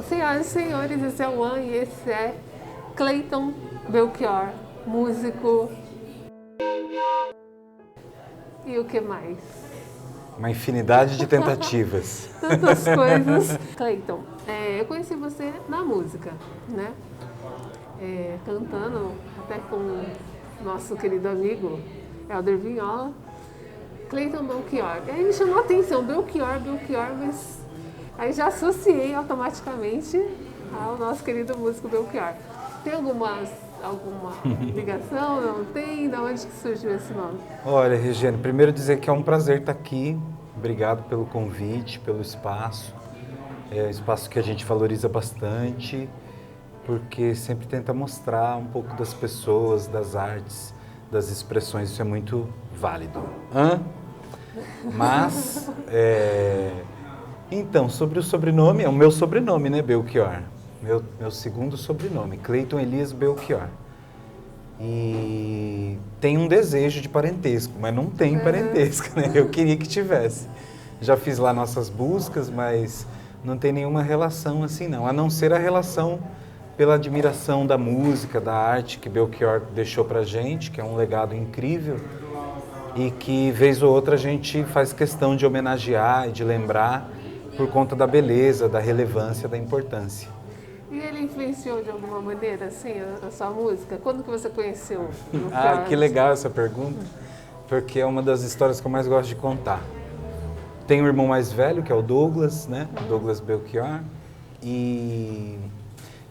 Senhoras e senhores, esse é o One e esse é Clayton Belchior, músico. E o que mais? Uma infinidade de tentativas. Tantas coisas. Clayton, eu conheci você na música, né? Cantando até com o nosso querido amigo Helder Vinhola. Clayton Belchior. E aí me chamou a atenção, Belchior, mas aí já associei automaticamente ao nosso querido músico Belchior. Tem alguma ligação? Não tem? Da onde que surgiu esse nome? Olha, Regiane, primeiro dizer que é um prazer estar aqui. Obrigado pelo convite, pelo espaço. É um espaço que a gente valoriza bastante, porque sempre tenta mostrar um pouco das pessoas, das artes, das expressões. Isso é muito válido. Mas, então, sobre o sobrenome, é o meu sobrenome, né, Belchior? Meu segundo sobrenome, Clayton Elias Belchior. E tem um desejo de parentesco, mas não tem parentesco, né? Eu queria que tivesse. Já fiz lá nossas buscas, mas não tem nenhuma relação assim não, a não ser a relação pela admiração da música, da arte que Belchior deixou pra gente, que é um legado incrível e que vez ou outra a gente faz questão de homenagear e de lembrar por conta da beleza, da relevância, da importância. E ele influenciou de alguma maneira, assim, a sua música? Quando que você conheceu? Que legal essa pergunta, porque é uma das histórias que eu mais gosto de contar. Tenho um irmão mais velho, que é o Douglas, né? Douglas Belchior, e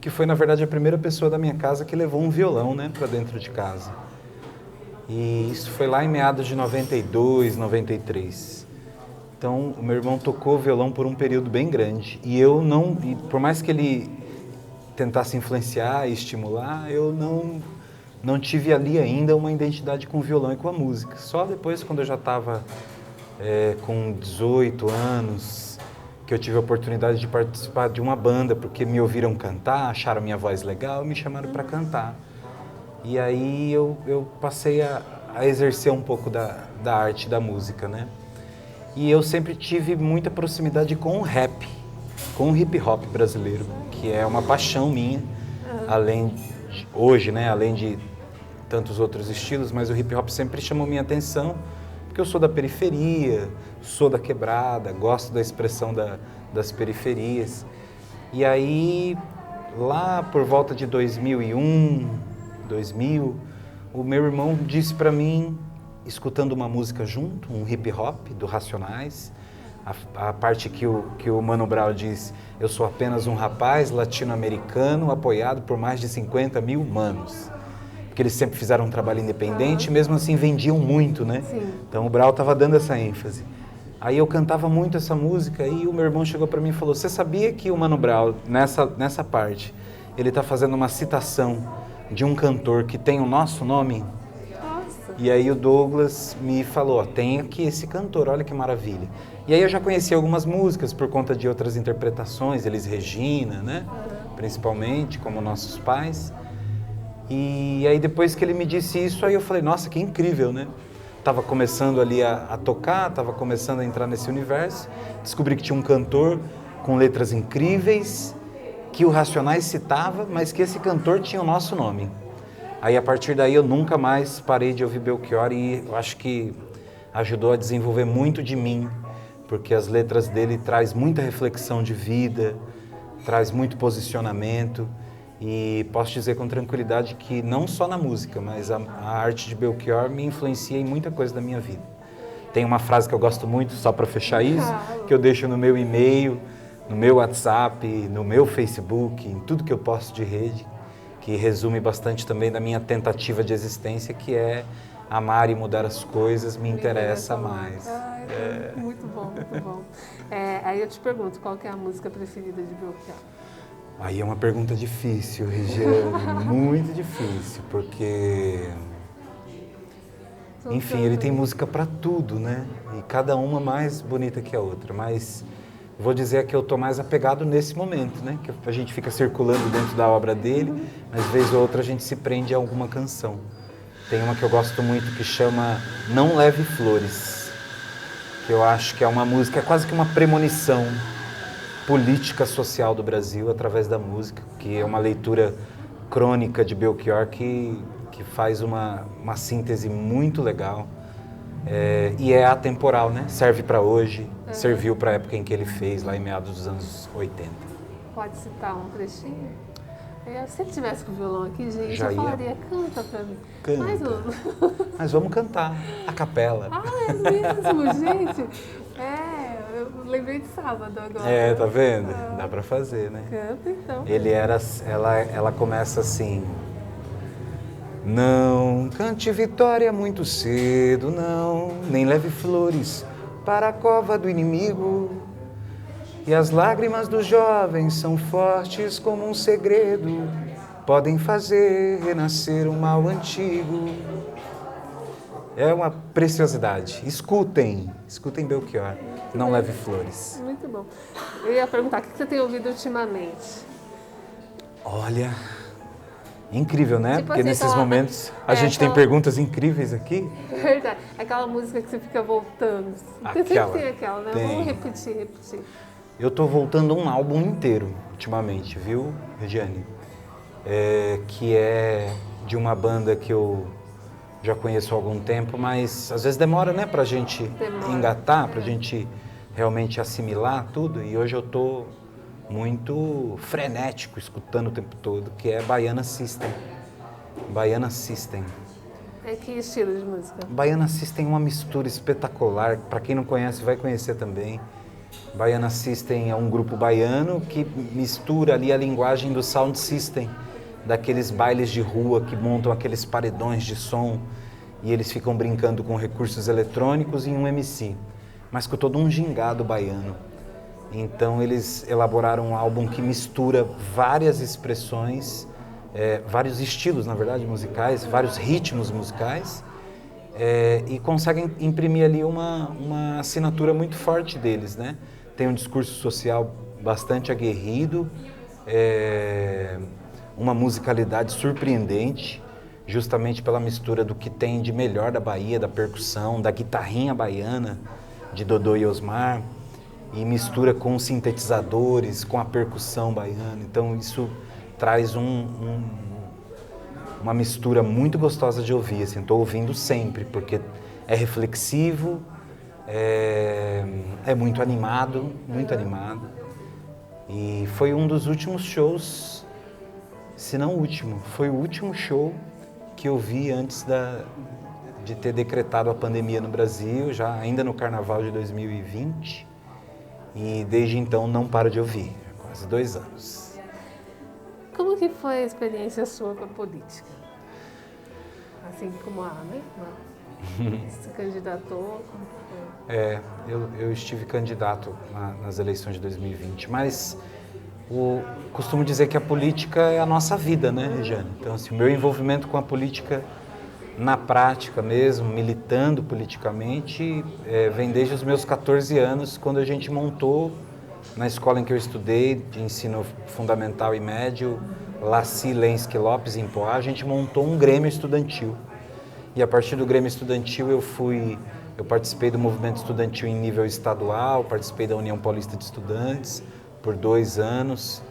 que foi, na verdade, a primeira pessoa da minha casa que levou um violão, né, para dentro de casa. E isso foi lá em meados de 92, 93. Então, o meu irmão tocou violão por um período bem grande. E eu não, por mais que ele tentasse influenciar e estimular, eu não tive ali ainda uma identidade com o violão e com a música. Só depois, quando eu já estava com 18 anos, que eu tive a oportunidade de participar de uma banda, porque me ouviram cantar, acharam minha voz legal e me chamaram para cantar. E aí eu passei a exercer um pouco da arte da música, né? E eu sempre tive muita proximidade com o rap, com o hip hop brasileiro, que é uma paixão minha, hoje, né, além de tantos outros estilos, mas o hip hop sempre chamou minha atenção, porque eu sou da periferia, sou da quebrada, gosto da expressão das periferias. E aí, lá por volta de 2001, 2000, o meu irmão disse para mim, escutando uma música junto, um hip hop do Racionais, a parte que o Mano Brown diz: eu sou apenas um rapaz latino-americano apoiado por mais de 50 mil manos. Porque eles sempre fizeram um trabalho independente e mesmo assim vendiam muito, né? Sim. Então o Brown estava dando essa ênfase. Aí eu cantava muito essa música e o meu irmão chegou para mim e falou: você sabia que o Mano Brown, nessa parte, ele está fazendo uma citação de um cantor que tem o nosso nome? Nossa. E aí o Douglas me falou: tem aqui esse cantor, olha que maravilha. E aí eu já conhecia algumas músicas por conta de outras interpretações, Elis Regina, né? Principalmente, como Nossos Pais. E aí depois que ele me disse isso, aí eu falei: nossa, que incrível, né? Tava começando ali a tocar, tava começando a entrar nesse universo. Descobri que tinha um cantor com letras incríveis, que o Racionais citava, mas que esse cantor tinha o nosso nome. Aí a partir daí eu nunca mais parei de ouvir Belchior e eu acho que ajudou a desenvolver muito de mim, porque as letras dele traz muita reflexão de vida, traz muito posicionamento e posso dizer com tranquilidade que não só na música, mas a arte de Belchior me influencia em muita coisa da minha vida. Tem uma frase que eu gosto muito, só para fechar isso, que eu deixo no meu e-mail, no meu WhatsApp, no meu Facebook, em tudo que eu posto de rede, que resume bastante também da minha tentativa de existência, que é amar e mudar as coisas me interessa mais. Muito bom, muito bom. Aí eu te pergunto, qual que é a música preferida de Belchior? Aí é uma pergunta difícil, Regiane, muito difícil, porque, enfim, ele tem música para tudo, né? E cada uma mais bonita que a outra, mas vou dizer que eu tô mais apegado nesse momento, né? Que a gente fica circulando dentro da obra dele, mas vez ou outra a gente se prende a alguma canção. Tem uma que eu gosto muito que chama Não Leve Flores, que eu acho que é uma música, é quase que uma premonição política social do Brasil através da música, que é uma leitura crônica de Belchior que faz uma síntese muito legal. E é atemporal, né? Serve para hoje, serviu para a época em que ele fez, lá em meados dos anos 80. Pode citar um trechinho? Se ele tivesse com o violão aqui, gente, Já eu ia. falaria, canta pra mim. Canta. Mas não. Mas vamos cantar, a capela. É mesmo, gente? Eu lembrei de sábado agora. Tá vendo? Dá para fazer, né? Canta então. Ela começa assim: não cante vitória muito cedo, não, nem leve flores para a cova do inimigo. E as lágrimas dos jovens são fortes como um segredo, podem fazer renascer um mal antigo. É uma preciosidade. Escutem Belchior, não leve flores. Muito bom. Eu ia perguntar, o que você tem ouvido ultimamente? Olha, incrível, né? Tipo Porque assim, nesses aquela- momentos a gente tem aquela- perguntas incríveis aqui. Verdade. Aquela música que você fica voltando. Porque Aquela. sempre tem aquela, né? Tem. Vamos repetir. Eu tô voltando um álbum inteiro ultimamente, viu, Regiane? Que é de uma banda que eu já conheço há algum tempo, mas às vezes demora, né, pra gente engatar, pra gente realmente assimilar tudo. E hoje eu tô muito frenético, escutando o tempo todo, que é Baiana System. Baiana System. Que estilo de música? Baiana System é uma mistura espetacular. Para quem não conhece, vai conhecer também. Baiana System é um grupo baiano que mistura ali a linguagem do sound system, daqueles bailes de rua que montam aqueles paredões de som e eles ficam brincando com recursos eletrônicos e um MC, mas com todo um gingado baiano. Então eles elaboraram um álbum que mistura várias expressões, vários estilos, na verdade, musicais, vários ritmos musicais, e conseguem imprimir ali uma assinatura muito forte deles, né? Tem um discurso social bastante aguerrido, uma musicalidade surpreendente, justamente pela mistura do que tem de melhor da Bahia, da percussão, da guitarrinha baiana, de Dodô e Osmar, e mistura com sintetizadores, com a percussão baiana. Então isso traz uma mistura muito gostosa de ouvir. Assim, estou ouvindo sempre, porque é reflexivo, é muito animado, muito animado. E foi um dos últimos shows, se não o último, foi o último show que eu vi antes de ter decretado a pandemia no Brasil, já ainda no Carnaval de 2020. E desde então não paro de ouvir, há quase 2 anos. Como que foi a experiência sua com a política? Assim como né? Se candidatou, como que foi? Eu estive candidato nas eleições de 2020, mas costumo dizer que a política é a nossa vida, né, Regiane? Então, assim, o meu envolvimento com a política na prática mesmo, militando politicamente, vem desde os meus 14 anos, quando a gente montou, na escola em que eu estudei, de ensino fundamental e médio, Laci Lenski Lopes, em Poá, a gente montou um grêmio estudantil. E a partir do Grêmio Estudantil eu participei do movimento estudantil em nível estadual, participei da União Paulista de Estudantes por 2 anos.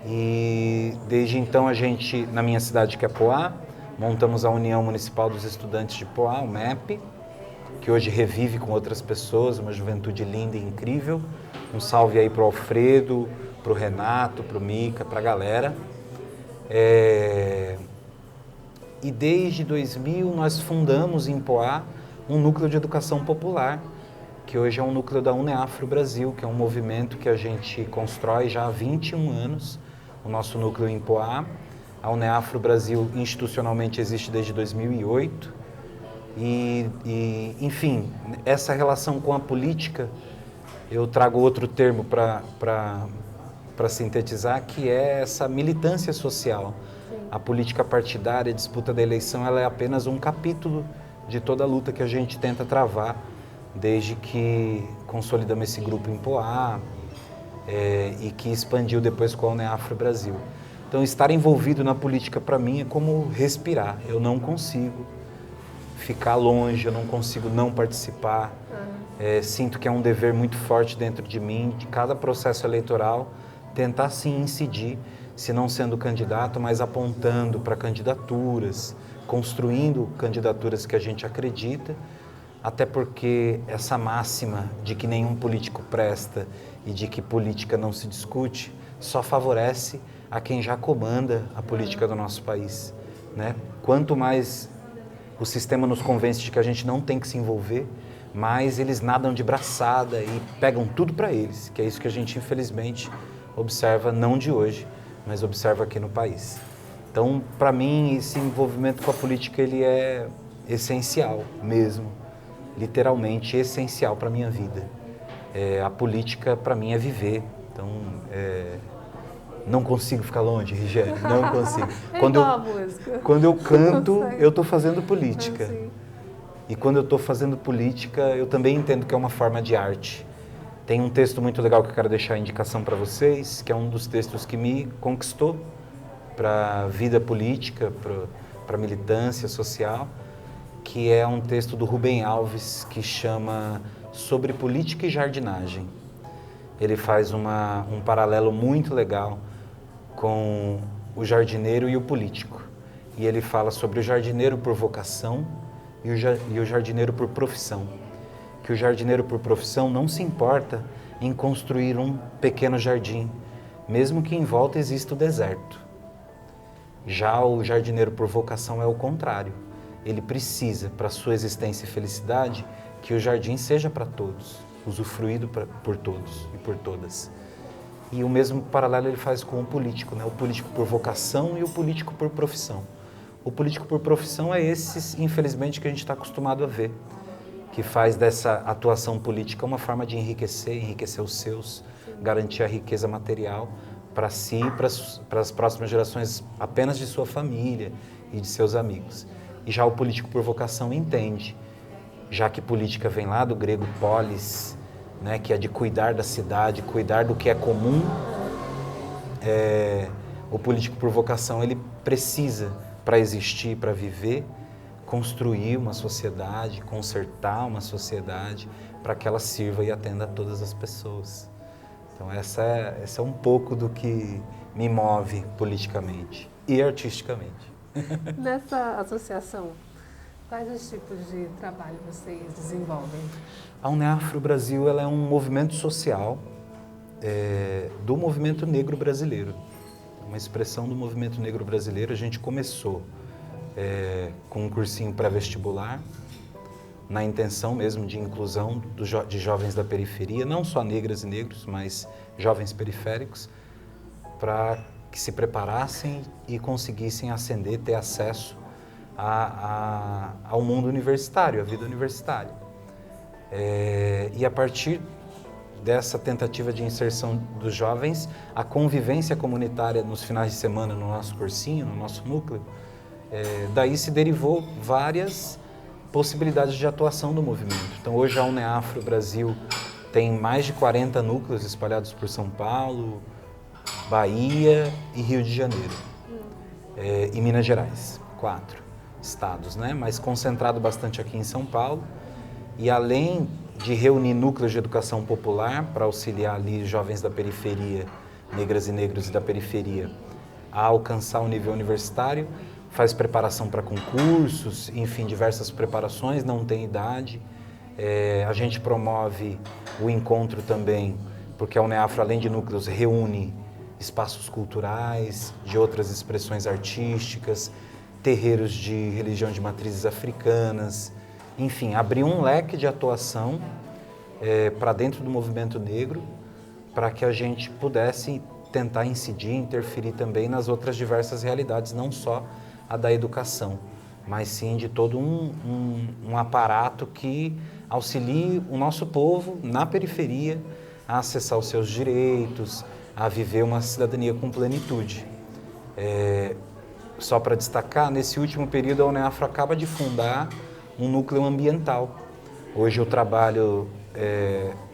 E desde então a gente, na minha cidade que é Poá, montamos a União Municipal dos Estudantes de Poá, o MEP, que hoje revive com outras pessoas, uma juventude linda e incrível. Um salve aí para o Alfredo, para o Renato, para o Mica, para a galera. E desde 2000 nós fundamos em Poá um núcleo de educação popular, que hoje é um núcleo da UNEAFRO Brasil, que é um movimento que a gente constrói já há 21 anos, o nosso núcleo em Poá. A UNEAFRO Brasil institucionalmente existe desde 2008 enfim, essa relação com a política, eu trago outro termo para sintetizar, que é essa militância social. A política partidária, a disputa da eleição, ela é apenas um capítulo de toda a luta que a gente tenta travar, desde que consolidamos esse grupo em Poá e que expandiu depois com a UNEAFRO Brasil. Então, estar envolvido na política, para mim, é como respirar. Eu não consigo ficar longe, eu não consigo não participar. Sinto que é um dever muito forte dentro de mim, de cada processo eleitoral, tentar sim incidir, se não sendo candidato, mas apontando para candidaturas, construindo candidaturas que a gente acredita, até porque essa máxima de que nenhum político presta e de que política não se discute, só favorece a quem já comanda a política do nosso país, né? Quanto mais o sistema nos convence de que a gente não tem que se envolver, mais eles nadam de braçada e pegam tudo para eles, que é isso que a gente infelizmente observa, não de hoje, mas observa aqui no país. Então, para mim, esse envolvimento com a política ele é essencial mesmo, literalmente essencial para a minha vida. A política, para mim, é viver. Então, não consigo ficar longe, Rigério, não consigo. Quando eu canto, eu estou fazendo política. E quando eu estou fazendo política, eu também entendo que é uma forma de arte. Tem um texto muito legal que eu quero deixar a indicação para vocês, que é um dos textos que me conquistou para a vida política, para a militância social, que é um texto do Rubem Alves, que chama Sobre Política e Jardinagem. Ele faz um paralelo muito legal com o jardineiro e o político. E ele fala sobre o jardineiro por vocação e o jardineiro por profissão. Que o jardineiro por profissão não se importa em construir um pequeno jardim, mesmo que em volta exista o deserto. Já o jardineiro por vocação é o contrário. Ele precisa, para sua existência e felicidade, que o jardim seja para todos, usufruído por todos e por todas. E o mesmo paralelo ele faz com o político, né? O político por vocação e o político por profissão. O político por profissão é esse, infelizmente, que a gente está acostumado a ver, que faz dessa atuação política uma forma de enriquecer os seus, garantir a riqueza material para si e para as próximas gerações apenas de sua família e de seus amigos. E já o político por vocação entende, já que política vem lá do grego polis, né, que é de cuidar da cidade, cuidar do que é comum, o político por vocação ele precisa, para existir, para viver, construir uma sociedade, consertar uma sociedade para que ela sirva e atenda a todas as pessoas. Então essa é um pouco do que me move politicamente e artisticamente. Nessa associação, quais os tipos de trabalho vocês desenvolvem? A Uneafro Brasil ela é um movimento social do movimento negro brasileiro. Uma expressão do movimento negro brasileiro. A gente começou com um cursinho pré-vestibular, na intenção mesmo de inclusão de jovens da periferia, não só negras e negros, mas jovens periféricos, para que se preparassem e conseguissem ascender, ter acesso ao mundo universitário, à vida universitária. E a partir dessa tentativa de inserção dos jovens, a convivência comunitária nos finais de semana no nosso cursinho, no nosso núcleo, daí se derivou várias possibilidades de atuação do movimento. Então hoje a Uneafro Brasil tem mais de 40 núcleos espalhados por São Paulo, Bahia e Rio de Janeiro. E Minas Gerais, 4 estados, né? Mas concentrado bastante aqui em São Paulo. E além de reunir núcleos de educação popular para auxiliar ali jovens da periferia, negras e negros da periferia, a alcançar o nível universitário, faz preparação para concursos, enfim, diversas preparações, não tem idade. A gente promove o encontro também, porque a Uneafro, além de núcleos, reúne espaços culturais, de outras expressões artísticas, terreiros de religião de matrizes africanas, enfim, abriu um leque de atuação para dentro do movimento negro, para que a gente pudesse tentar incidir, interferir também nas outras diversas realidades, não só a da educação, mas sim de todo um aparato que auxilie o nosso povo na periferia a acessar os seus direitos, a viver uma cidadania com plenitude. Só para destacar, nesse último período a Uneafro acaba de fundar um núcleo ambiental. Hoje eu trabalho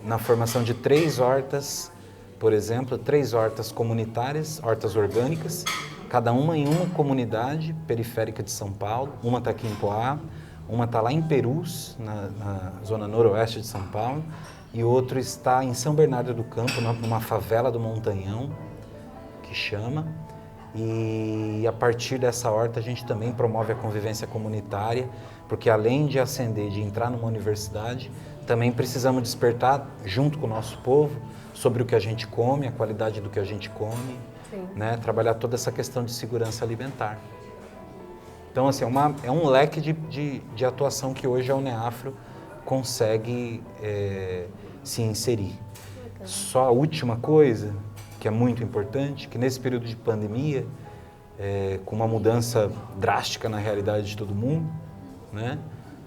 na formação de 3 hortas, por exemplo, 3 hortas comunitárias, hortas orgânicas, cada uma em uma comunidade periférica de São Paulo. Uma está aqui em Poá, Uma está lá em Perus, na zona noroeste de São Paulo, e o outro está em São Bernardo do Campo, numa favela do Montanhão, que chama. E a partir dessa horta a gente também promove a convivência comunitária, porque além de ascender, de entrar numa universidade, também precisamos despertar, junto com o nosso povo, sobre o que a gente come, a qualidade do que a gente come, né? Trabalhar toda essa questão de segurança alimentar. Então, assim, é um leque de atuação que hoje a UNEAFRO consegue se inserir. Só a última coisa, que é muito importante, que nesse período de pandemia, com uma mudança drástica na realidade de todo mundo, né?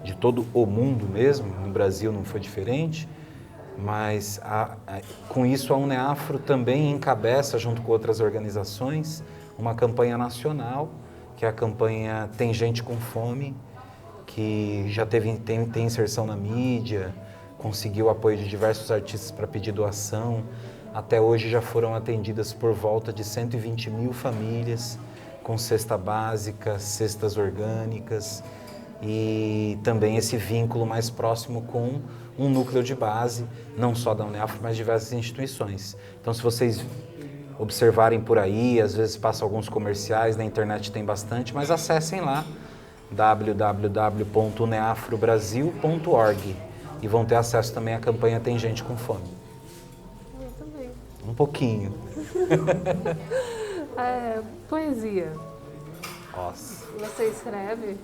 De todo o mundo mesmo, no Brasil não foi diferente, mas com isso a UNEAFRO também encabeça, junto com outras organizações, uma campanha nacional, que é a campanha Tem Gente com Fome, que já tem inserção na mídia, conseguiu apoio de diversos artistas para pedir doação. Até hoje já foram atendidas por volta de 120 mil famílias com cesta básica, cestas orgânicas e também esse vínculo mais próximo com um núcleo de base, não só da UNEAFRO, mas diversas instituições. Então, se vocês observarem por aí, às vezes passam alguns comerciais, na internet tem bastante, mas acessem lá www.uneafrobrasil.org e vão ter acesso também à campanha Tem Gente com Fome. Muito bem. Um pouquinho. Poesia. Nossa. Você escreve?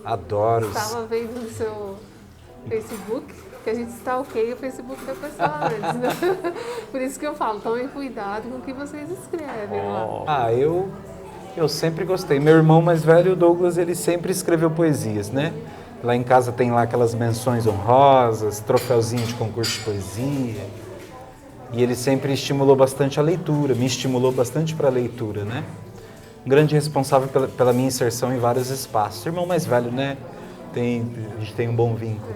Adoro. Estava vendo no seu Facebook, que a gente stalkeia o Facebook da pessoa antes, né? Por isso que eu falo, tomem cuidado com o que vocês escrevem lá. Eu sempre gostei. Meu irmão mais velho, o Douglas, ele sempre escreveu poesias, né? Lá em casa tem lá aquelas menções honrosas, troféuzinho de concurso de poesia. E ele sempre estimulou bastante a leitura, me estimulou bastante para a leitura, né? Um grande responsável pela minha inserção em vários espaços. Irmão mais velho, né? A gente tem um bom vínculo.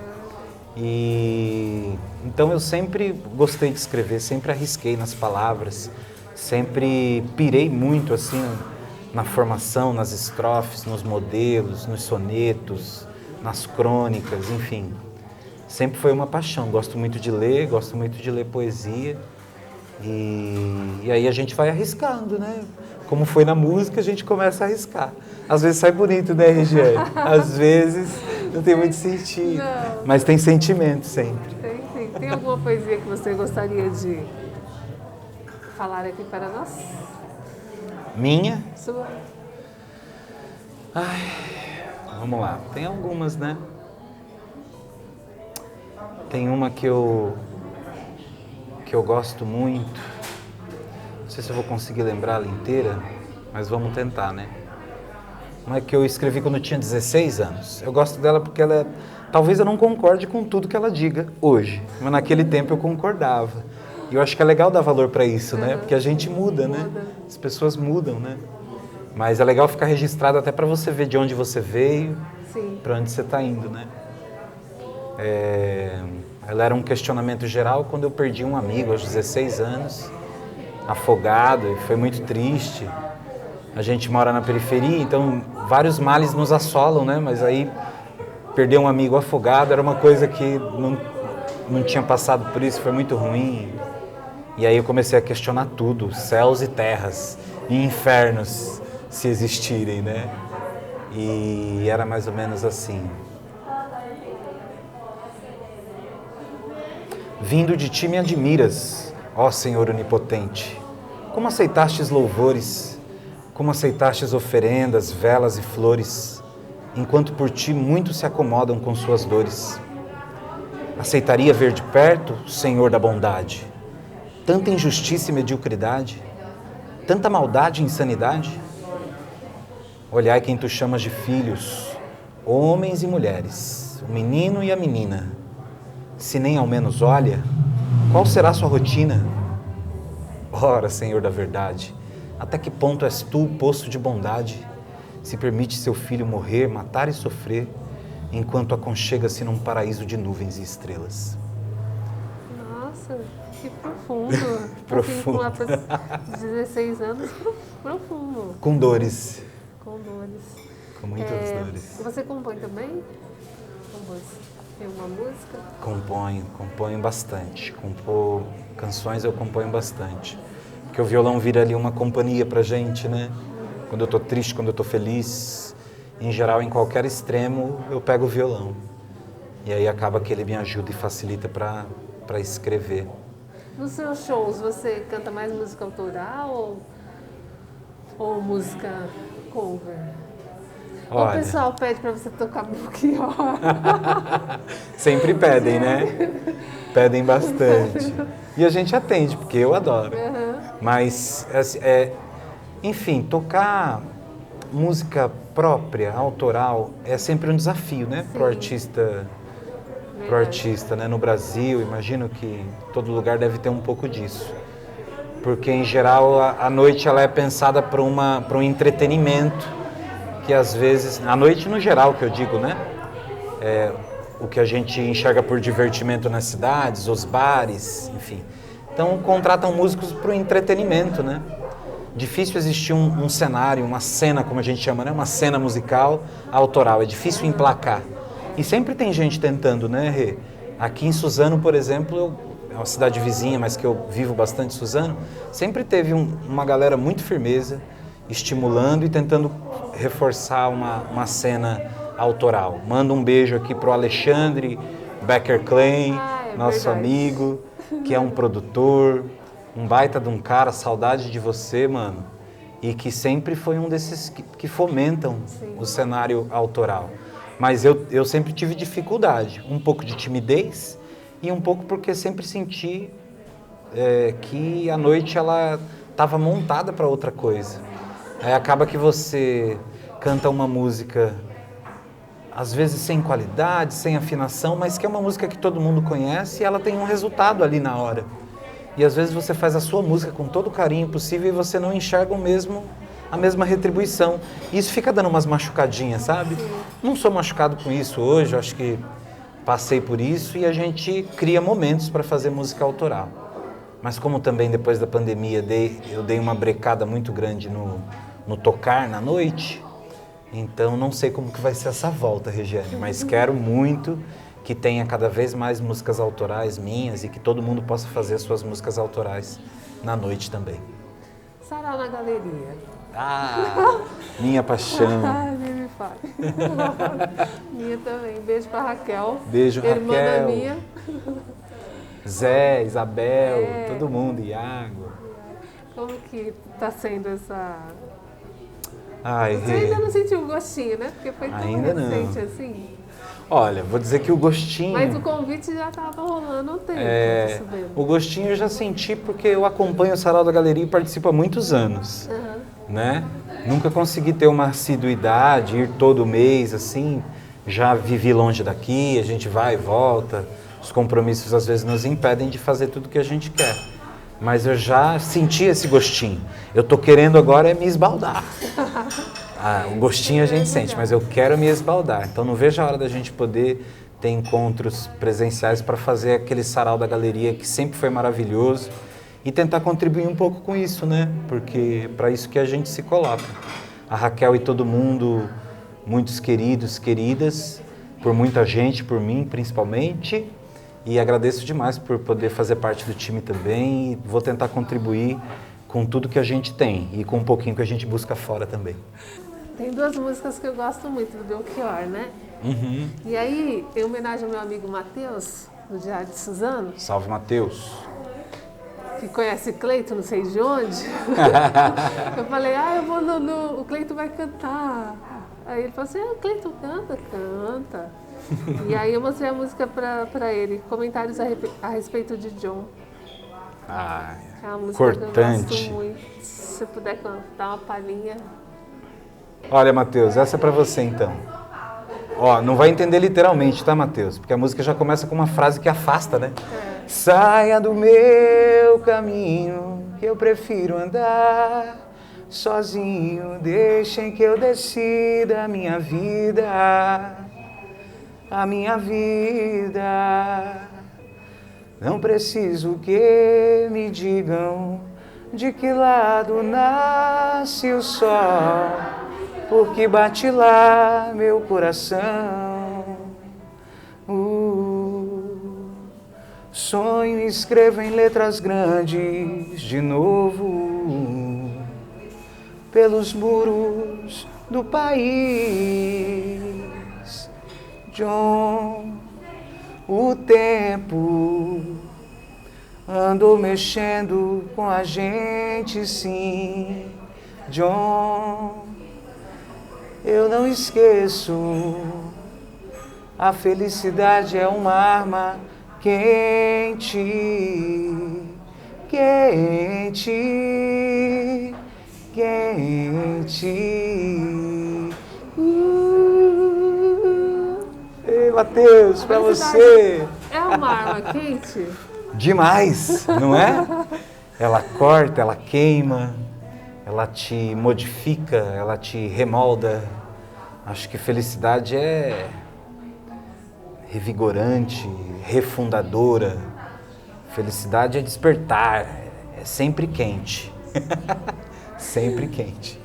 E então eu sempre gostei de escrever, sempre arrisquei nas palavras, sempre pirei muito assim na formação, nas estrofes, nos modelos, nos sonetos, nas crônicas, enfim. Sempre foi uma paixão, gosto muito de ler poesia e aí a gente vai arriscando, né? Como foi na música, a gente começa a arriscar. Às vezes sai bonito, né, Regiane? Às vezes não tem muito sentido, mas tem sentimento sempre. Tem. Tem alguma poesia que você gostaria de falar aqui para nós? Minha? Sua? Vamos lá, tem algumas, né? Tem uma que eu gosto muito. Não sei se eu vou conseguir lembrar ela inteira, mas vamos tentar, né? Uma que eu escrevi quando eu tinha 16 anos. Eu gosto dela porque talvez eu não concorde com tudo que ela diga hoje, mas naquele tempo eu concordava. E eu acho que é legal dar valor para isso, né? Porque a gente muda, né? As pessoas mudam, né? Mas é legal ficar registrado até para você ver de onde você veio, para onde você está indo, né? Ela era um questionamento geral quando eu perdi um amigo aos 16 anos, afogado, e foi muito triste. A gente mora na periferia, então vários males nos assolam, né? Mas aí perder um amigo afogado era uma coisa que não tinha passado por isso, foi muito ruim. E aí eu comecei a questionar tudo, céus e terras, e infernos, se existirem, né? E era mais ou menos assim. Vindo de ti me admiras, ó Senhor onipotente. Como aceitastes louvores, como aceitastes oferendas, velas e flores, enquanto por ti muitos se acomodam com suas dores. Aceitaria ver de perto, Senhor da bondade, tanta injustiça e mediocridade, tanta maldade e insanidade? Olhai quem tu chamas de filhos, homens e mulheres, o menino e a menina. Se nem ao menos olha, qual será sua rotina? Ora, Senhor da verdade, até que ponto és tu o poço de bondade, se permite seu filho morrer, matar e sofrer, enquanto aconchega-se num paraíso de nuvens e estrelas? Nossa, que profundo. Profundo. Assim, com 16 anos, profundo. Com dores. Com dores. Com muitas dores. Você compõe também? compôs? Tem uma música? Componho bastante. Compor canções eu componho bastante. Porque o violão vira ali uma companhia pra gente, né? Quando eu tô triste, quando eu tô feliz, em geral, em qualquer extremo, eu pego o violão. E aí acaba que ele me ajuda e facilita para escrever. Nos seus shows, você canta mais música autoral ou música cover? Ou o Olha, pessoal pede pra você tocar Belchior? sempre pedem, né? Pedem bastante. E a gente atende, porque eu adoro. Mas, enfim, tocar música própria, autoral, é sempre um desafio, né? Pro artista, né? No Brasil, imagino que em todo lugar deve ter um pouco disso. Porque, em geral, a noite ela é pensada para um entretenimento, que às vezes, a noite no geral que eu digo, né? O que a gente enxerga por divertimento nas cidades, os bares, enfim. Então, contratam músicos para o entretenimento, né? Difícil existir um cenário, uma cena, como a gente chama, né? Uma cena musical autoral. É difícil emplacar. E sempre tem gente tentando, né, Rê? Aqui em Suzano, por exemplo, é uma cidade vizinha, mas que eu vivo bastante em Suzano, sempre teve uma galera muito firmeza, estimulando e tentando reforçar uma cena autoral. Manda um beijo aqui pro Alexandre Becker Klein, nosso amigo, que é um produtor, um baita de um cara, saudade de você, mano. E que sempre foi um desses que fomentam o cenário autoral. Mas eu sempre tive dificuldade, um pouco de timidez e um pouco porque sempre senti que a noite ela estava montada para outra coisa. Aí acaba que você canta uma música, às vezes sem qualidade, sem afinação, mas que é uma música que todo mundo conhece e ela tem um resultado ali na hora. E às vezes você faz a sua música com todo o carinho possível e você não enxerga a mesma retribuição. E isso fica dando umas machucadinhas, sabe? Não sou machucado com isso hoje, eu acho que passei por isso e a gente cria momentos para fazer música autoral. Mas como também depois da pandemia eu dei uma brecada muito grande no tocar na noite, então não sei como que vai ser essa volta, Regiane, mas quero muito que tenha cada vez mais músicas autorais minhas e que todo mundo possa fazer suas músicas autorais na noite também. Sarau na galeria. Ah, minha paixão. Ai, nem me fale. Minha também. Beijo pra Raquel. Beijo, irmã Raquel. da minha. Zé, Isabel, todo mundo, Iago. Como que tá sendo essa... Ai, Você ainda não sentiu o gostinho, né? Porque foi tão ainda recente não. assim. Olha, vou dizer que o gostinho... Mas o convite já estava rolando há um tempo. O gostinho eu já senti porque eu acompanho o Sarau da Galeria e participo há muitos anos. Né? Nunca consegui ter uma assiduidade, ir todo mês, assim. Já vivi longe daqui, a gente vai e volta. Os compromissos às vezes nos impedem de fazer tudo que a gente quer. Mas eu já senti esse gostinho. Eu tô querendo agora me esbaldar. O gostinho a gente sente, mas eu quero me esbaldar. Então não vejo a hora da gente poder ter encontros presenciais para fazer aquele sarau da galeria que sempre foi maravilhoso e tentar contribuir um pouco com isso, né? Porque é para isso que a gente se coloca. A Raquel e todo mundo, muitos queridos, queridas, por muita gente, por mim principalmente. E agradeço demais por poder fazer parte do time também e vou tentar contribuir com tudo que a gente tem e com um pouquinho que a gente busca fora também. Tem duas músicas que eu gosto muito do Belchior, né? E aí, em homenagem ao meu amigo Matheus, do Diário de Suzano. Salve, Matheus. Que conhece Cleito, não sei de onde. Eu falei, eu vou o Cleito vai cantar. Aí ele falou assim, o Cleito canta. E aí eu mostrei a música pra ele, comentários a respeito de John. É uma música importante. que eu gosto muito. Se você puder cantar uma palhinha. Olha, Matheus, essa é pra você então. Ó, não vai entender literalmente, tá, Matheus? Porque a música já começa com uma frase que afasta, né? Saia do meu caminho, que eu prefiro andar sozinho. Deixem que eu decida a minha vida. Não preciso que me digam de que lado nasce o sol, porque bate lá meu coração. Sonho e escrevo em letras grandes de novo pelos muros do país. John, o tempo andou mexendo com a gente, sim. John, eu não esqueço. A felicidade é uma arma quente, quente, quente. Ei, Matheus, pra você. É uma arma quente? Demais, não é? Ela corta, ela queima, ela te modifica, ela te remolda. Acho que felicidade é revigorante, refundadora. Felicidade é despertar, é sempre quente. Sempre quente.